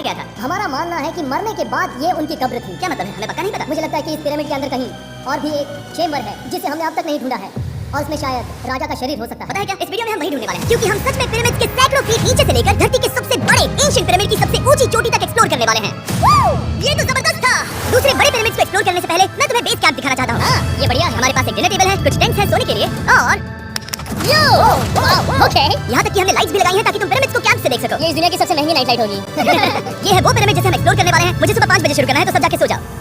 बनाया गया था? हमारा मानना है कि मरने के बाद ये उनकी कब्र थी। क्या मतलब है? हमें पक्का नहीं पता। मुझे लगता है कि इस पिरामिड के अंदर कहीं और भी एक चेम्बर है जिसे हमने अब तक नहीं ढूंढा है और उसमें शायद राजा का शरीर हो सकता है। पता है क्या, इस वीडियो में हम वही ढूंढने वाले हैं, क्योंकि हम सच में पिरामिड्स के सैकड़ों फीट नीचे से लेकर धरती के सबसे बड़े एंशिएंट पिरामिड की सबसे ऊंची चोटी तक एक्सप्लोर करने वाले हैं। ये तो जबरदस्त था। दूसरे बड़े पिरामिड्स को एक्सप्लोर करने से पहले मैं तुम्हें बेस कैंप दिखाना चाहता हूँ। ये बढ़िया है। हमारे पास एक डिनर टेबल है, कुछ टेंट्स हैं सोने के लिए और ओके। यहाँ तक कि हमने लाइट्स भी लगाई हैं ताकि तुम पिरामिड्स को कैंप से देख सको। ये इस दुनिया की सबसे महंगी नाइट लाइट होगी। ये है वो पिरामिड जिसे हम एक्सप्लोर करने वाले हैं। मुझे सुबह 5 बजे शुरू करना है, तो सब जाके सो जाओ।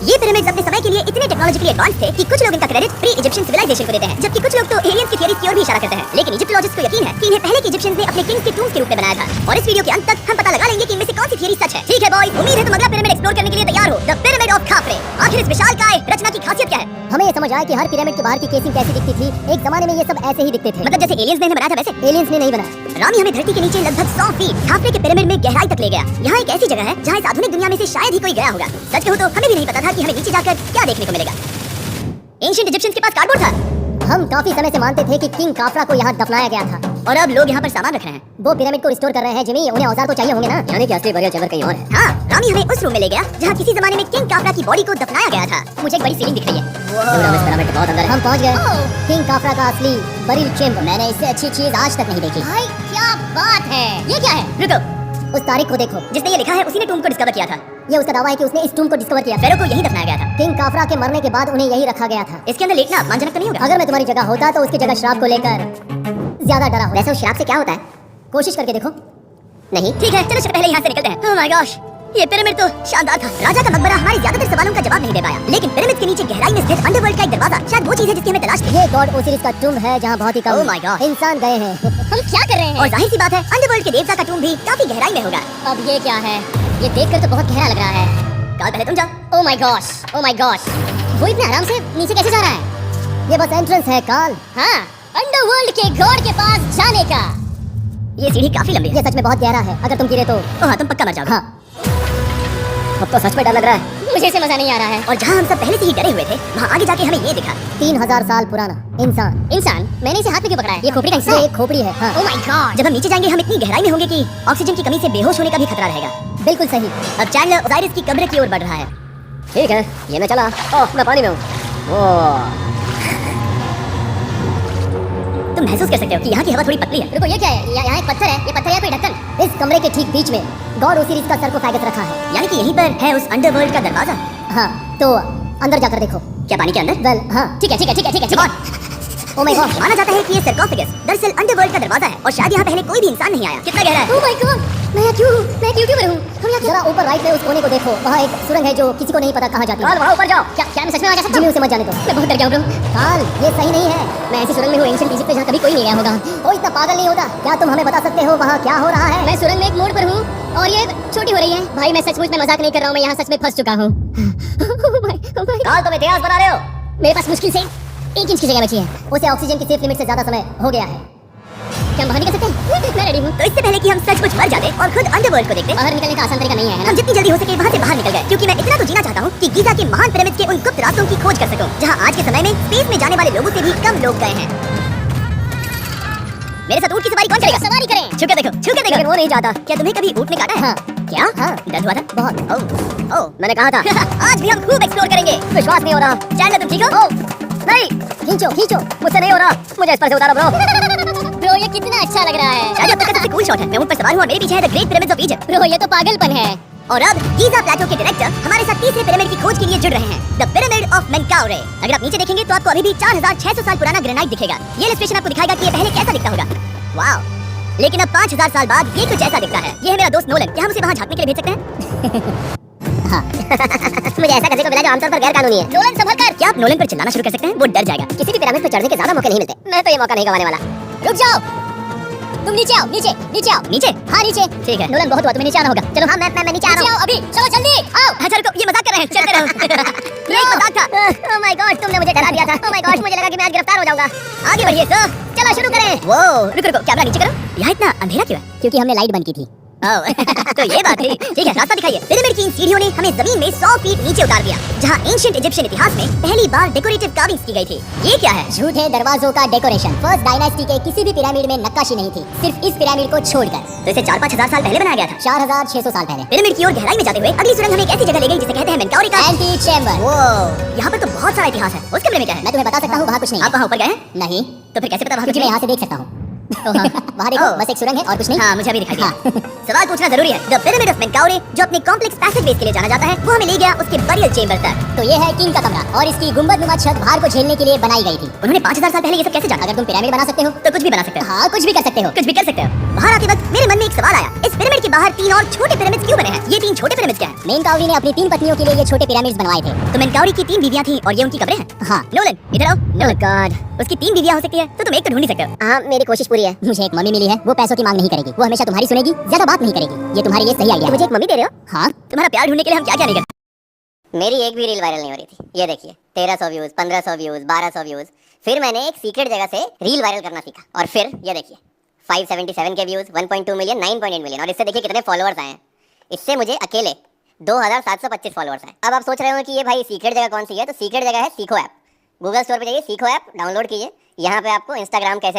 ये पिरामिड्स अपने समय के लिए इतने टेक्नोलॉजिकली एडवांस थे कि कुछ लोग इनका क्रेडिट प्री इजिप्शियन सिविलाइजेशन को देते हैं, जबकि कुछ लोग तो एलियंस की थ्योरीज की ओर भी इशारा करते हैं। लेकिन इजिप्टोलॉजिस्ट को यकीन है कि इन्हें पहले के इजिप्शियंस ने अपने किंग्स के टूम्स के रूप में बनाया था। और इस वीडियो के अंत तक हम पता लगा लेंगे कि इनमें से कौन सी थ्योरी सच है। ठीक है बॉयज, उम्मीद है तुम अगला पिरामिड एक्सप्लोर करने के लिए तैयार हो। The pyramid of खाफरे। आखिर इस विशालकाय रचना की खासियत क्या है? हमें ये समझ आया कि हर पिरामिड के बाहर की केसिंग कैसी दिखती थी। एक जमाने में ये सब ऐसे ही दिखते थे। मतलब जैसे एलियंस ने इन्हें बनाया था वैसे? एलियंस ने नहीं बनाया। रामी हमें धरती के नीचे लगभग 100 फीट खाफरे के पिरामिड में गहराई तक ले गया। यहाँ एक ऐसी जगह है जहाँ इस आधुनिक दुनिया में से शायद ही कोई गया होगा। सच कहूँ तो हमें भी नहीं पता था कि हमें नीचे जाकर क्या देखने को मिलेगा। एंशिएंट इजिप्शियंस के पास कार्डबोर्ड था। हम काफी समय से मानते थे कि किंग काफरा को यहाँ दफनाया गया था और अब लोग यहाँ पर सामान रख रहे हैं। वो पिरामिड को रिस्टोर कर रहे हैं जिमी। उन्हें औजार तो चाहिए होंगे ना, यानी कि असली बरियल चेम्बर कहीं और है। हाँ, रामी हमें उस रूम में ले गया जहाँ किसी जमाने में किंग काफरा की बॉडी को दफनाया गया था। मुझे एक बड़ी सीलिंग दिख रही है। इस पिरामिड के बहुत अंदर है। हम पहुँच गए किंग काफरा का असली बरियल चेम्बर। मैंने इससे अच्छी चीज आज तक नहीं देखी। भाई क्या बात है। ये क्या है? रुको, उस तारीख को देखो। जिसने ये लिखा है उसी ने टूम को डिस्कवर किया था। ये उसका दावा है कि उसने इस टूम को डिस्कवर किया। फेरो को यही दफनाया गया था। किंग काफरा के मरने के बाद उन्हें यही रखा गया था। इसके अंदर लेटना अपमानजनक तो नहीं होगा? अगर मैं तुम्हारी जगह होता तो उसकी जगह शराब को लेकर ज्यादा डरा होता। वैसे उस शराब से क्या होता है? कोशिश करके देखो। नहीं, ठीक है, चलो पहले यहाँ से निकलते हैं। ओह माय गॉश, ये पिरामिड तो शानदार था। राजा का मकबरा हमारे ज्यादातर सवालों का जवाब नहीं दे पाया, लेकिन पिरामिड के नीचे गहराई में स्थित अंडरवर्ल्ड का एक दरवाजा शायद वो चीज है जिसकी हमें तलाश थी। ये गॉड ओसिरिस का टूम है जहाँ बहुत ही Oh कम my God. इंसान गए हैं। हम क्या कर रहे हैं? और जाहिर सी बात है अंडरवर्ल्ड के देवता का टूम भी काफी गहराई में होगा। अब ये क्या है? ये देखकर तो बहुत गहरा लग रहा है। काल पहले तुम जाओ। Oh my gosh, oh my gosh, वो इतने आराम से नीचे कैसे जा रहा है? ये बस एंट्रेंस है काल। हाँ, अंडरवर्ल्ड के गॉड के पास जाने का। ये सीढ़ी काफी लंबी है। ये सच में बहुत गहरा है। अगर तुम गिरे तो हाँ, तुम पक्का मर जाओगे। हाँ, अब तो सच में डर लग रहा है। मुझे इसे मजा नहीं आ रहा है। और जहाँ हम सब पहले से ही डरे हुए थे, वहाँ आगे जाके हमें ये दिखा। 3000 साल पुराना इंसान। मैंने इसे हाथ में क्यों पकड़ा है? ये खोपड़ी का हिस्सा ये है? एक खोपड़ी है। हाँ। ओह माय गॉड, जब हम नीचे जाएंगे हम इतनी गहराई में होंगे कि ऑक्सीजन की कमी से बेहोश होने का भी खतरा रहेगा। बिल्कुल सही। अब चैंडलर ओसाइरिस की कब्र की ओर बढ़ रहा है। ठीक है, ये मैं चला। ओह, मैं पानी में हूँ। तुम महसूस कर सकते हो कि यहाँ की हवा थोड़ी पतली है। रुको, ये क्या है? यहाँ एक पत्थर है। ये पत्थर या कोई ढक्कन? इस कमरे के ठीक बीच में गॉड ओसिरिस का सरकोफेगस रखा है। यानी कि यहीं पर है उस अंडरवर्ल्ड का दरवाजा। हाँ, तो अंदर जाकर देखो। क्या पानी के अंदर? वेल, हाँ। ठीक है। ओह माय गॉड, माना जाता है कि ये सरकोफेगस दरअसल अंडरवर्ल्ड का दरवाजा है और शायद यहाँ पहले कोई भी इंसान नहीं आया। कितना गहरा है? ओह माय गॉड, मैं क्यों मरूं? हम यहाँ जरा ऊपर राइट में उस कोने को देखो। वहाँ एक सुरंग है जो किसी को नहीं पता कहाँ जाती है। वहाँ ऊपर जाओ। क्या मैं सच में आ जा सकता हूँ? जिमी, उसे मत जाने दो। मैं बहुत डर गया हूँ ब्रो। काल, ये सही नहीं है। मैं ऐसी सुरंग में हूँ एंशिएंट इजिप्ट पे जहाँ कभी कोई नहीं गया होगा। वो इतना पागल नहीं होता। क्या तुम हमें बता सकते हो वहाँ क्या हो रहा है? मैं सुरंग में एक मोड़ पर हूँ और ये छोटी हो रही है। भाई मैं सचमुच में मजाक नहीं कर रहा हूँ, मैं यहाँ सच में फंस चुका हूँ। काल, तुम इतिहास बना रहे हो। मेरे पास मुश्किल से 1 इंच की जगह बची है। उसे ऑक्सीजन की सेफ लिमिट से ज्यादा समय हो गया है। क्या हम बाहर निकल सकते हैं? मैं रेडी हूँ। तो इससे पहले कि हम सचमुच मर जाते और खुद अंडरवर्ल्ड को देखते, बाहर निकलने का आसान तरीका नहीं है ना? हम जितनी जल्दी हो सके वहाँ से बाहर निकल गए, क्योंकि मैं इतना तो जीना चाहता हूँ कि गीजा के महान पिरामिड्स के उन गुप्त रास्तों की खोज कर सकूं, जहाँ आज के समय में स्पेस में जाने वाले लोगों से भी कम लोग गए हैं। मेरे साथ ऊँट की सवारी कौन करेगा? सवारी करें। छू के देखो। लेकिन वो नहीं जाता। क्या तुम्हें कभी ऊँट ने काटा है? हाँ। क्या? हाँ। दर्द हुआ था? बहुत। ओह, मैंने कहा था। आज भी हम खूब एक्सप्लोर करेंगे। विश्वास नहीं हो रहा। चैंडलर तुम ठीक हो? नहीं, खींचो। मुझसे नहीं हो रहा। मुझे इस पर से उतारो ब्रो। ब्रो ये कितना अच्छा लग रहा है। शायद अब तक का सबसे कूल शॉट है। मैं ऊँट पर सवार हूँ और मेरे पीछे है the great pyramids of Egypt. Bro, ये तो पागलपन है। और अब गीजा प्लेटो के डायरेक्टर हमारे साथ तीसरे पिरामिड की खोज के लिए जुड़ रहे हैं, द पिरामिड ऑफ मेनकाउरे। अगर आप नीचे देखेंगे तो आपको अभी भी 4600 साल पुराना ग्रेनाइट दिखेगा। ये इलस्ट्रेशन आपको दिखाएगा कि ये पहले कैसा दिखता होगा। वाओ, लेकिन अब 5000 साल बाद ये कुछ ऐसा दिखता है। ये है मेरा दोस्त नोलन। क्या हम उसे वहाँ झांकने के लिए भेज सकते हैं? हाँ। मुझे ऐसा करने को मिला जो आमतौर पर गैर कानूनी है। नोलन संभल कर। क्या आप नोलन पर चिल्लाना शुरू कर सकते हैं? वो डर जाएगा। किसी भी पिरामिड पर चढ़ने के ज्यादा मौके नहीं मिलते। मैं तो ये मौका नहीं गंवाने वाला। रुक जाओ, तुम नीचे आओ। नीचे आओ। नीचे? हाँ नीचे। ठीक है। नोलन, बहुत हुआ, तुम्हें नीचे आना होगा। चलो। हाँ, मैं नीचे आ रहा हूँ। अभी चलो जल्दी आओ। अच्छा रुको, ये मजाक कर रहे हैं, चलते रहो। ये एक मजाक था। ओह माय गॉड, तुमने मुझे डरा दिया था। ओह माय गॉड, मुझे लगा कि मैं आज गिरफ्तार हो जाऊंगा। आगे बढ़िए सर। चलो शुरू करें। वो रुको, कैमरा नीचे करो। यहाँ इतना अंधेरा क्यों है? क्योंकि हमने लाइट बंद की थी। तो ये बात थी। ठीक है, रास्ता दिखाइए। पिरामिड की इन सीढ़ियों ने हमें जमीन में 100 फीट नीचे उतार दिया, जहाँ एंशिएंट इजिप्शियन इतिहास में पहली बार डेकोरेटिव कार्विंग्स की गई थी। ये क्या है? झूठे दरवाजों का डेकोरेशन। फर्स्ट डायनास्टी के किसी भी पिरामिड में नक्काशी नहीं थी, सिर्फ इस पिरामिड को छोड़कर। तो इसे 4-5 हजार साल पहले बनाया गया था। 4600 साल पहले। पिरामिड की ओर गहराई में जाते हुए अगली सुरंग हमें एक ऐसी जगह ले गई जिसे कहते हैं मेनकाउरी का एंटी चैम्बर। वो यहाँ पर तो बहुत सारा इतिहास है। उस कमरे में क्या है? मैं तुम्हें बता सकता हूँ, वहाँ कुछ नहीं आप वहाँ ऊपर गए हैं? है। नहीं, तो फिर कैसे पता वहाँ क्योंकि कुछ मैं नहीं? यहाँ से देख सकता हूँ। तो हाँ। वहाँ देखो, ओह। बस एक सुरंग है और कुछ नहीं। हाँ, मुझे अभी दिखाई दिया। हाँ। सवाल पूछना जरूरी है। द पिरामिड ऑफ मेनकाउरे, जो अपने कॉम्प्लेक्स पैसेजवेज के लिए जाना जाता है, वो हमें ले गया उसके बरियल चेंबर तक। तो ये है किंग का कमरा और इसकी गुंबदनुमा छत भार को झेलने के लिए बनाई गई थी। उन्होंने 5000 साल पहले ये सब कैसे जाना? अगर तुम पिरामिड बना सकते हो तो कुछ भी बना सकते हो। हाँ, कुछ भी कर सकते हो। कुछ भी कर सकते हो। बाहर आते वक्त मेरे मन में एक सवाल आया, इस पिरामिड के बाहर 3 और छोटे पिरामिड्स क्यों बने हैं? ये 3 छोटे पिरामिड्स क्या हैं? मेनकाउरी ने अपनी 3 पत्नियों के लिए ये छोटे पिरामिड्स बनवाए थे। तो मेनकाउरी की 3 बीवियां थी और ये उनकी कब्रें हैं। हाँ। नोलन, इधर आओ। नोलन, गॉड, उसकी 3 बीवियां हो सकती है, तो तुम एक तो ढूंढ ही सकते हो। हाँ, मेरी कोशिश पूरी है। मुझे एक मम्मी मिली है, वो पैसों की मांग नहीं करेगी, वो हमेशा तुम्हारी सुनेगी, ज्यादा बात नहीं करेगी। ये तुम्हारे लिए सही आइडिया है। मुझे एक मम्मी दे रहे हो? हाँ, तुम्हारा प्यार ढूंढने के लिए हम क्या क्या नहीं करते। मेरी एक भी रील वायरल नहीं हो रही थी। ये देखिए, 1300 व्यूज, 1500 व्यूज, 1200 व्यूज। फिर मैंने एक सीक्रेट जगह से रील वायरल करना सीखा और फिर ये देखिए 577 के व्यूज, 1.2 मिलियन, 9.8 मिलियन और इससे देखिए कितने फॉलोअर्स आए हैं। इससे मुझे अकेले 2725 फॉलोअर्स हैं। अब आप सोच रहे हो कि ये भाई सीक्रेट जगह कौन सी है, तो सीक्रेट जगह है सीखो ऐप। गूगल स्टोर पे जाइए, सीखो ऐप डाउनलोड कीजिए। यहाँ पे आपको इंस्टाग्राम कैसे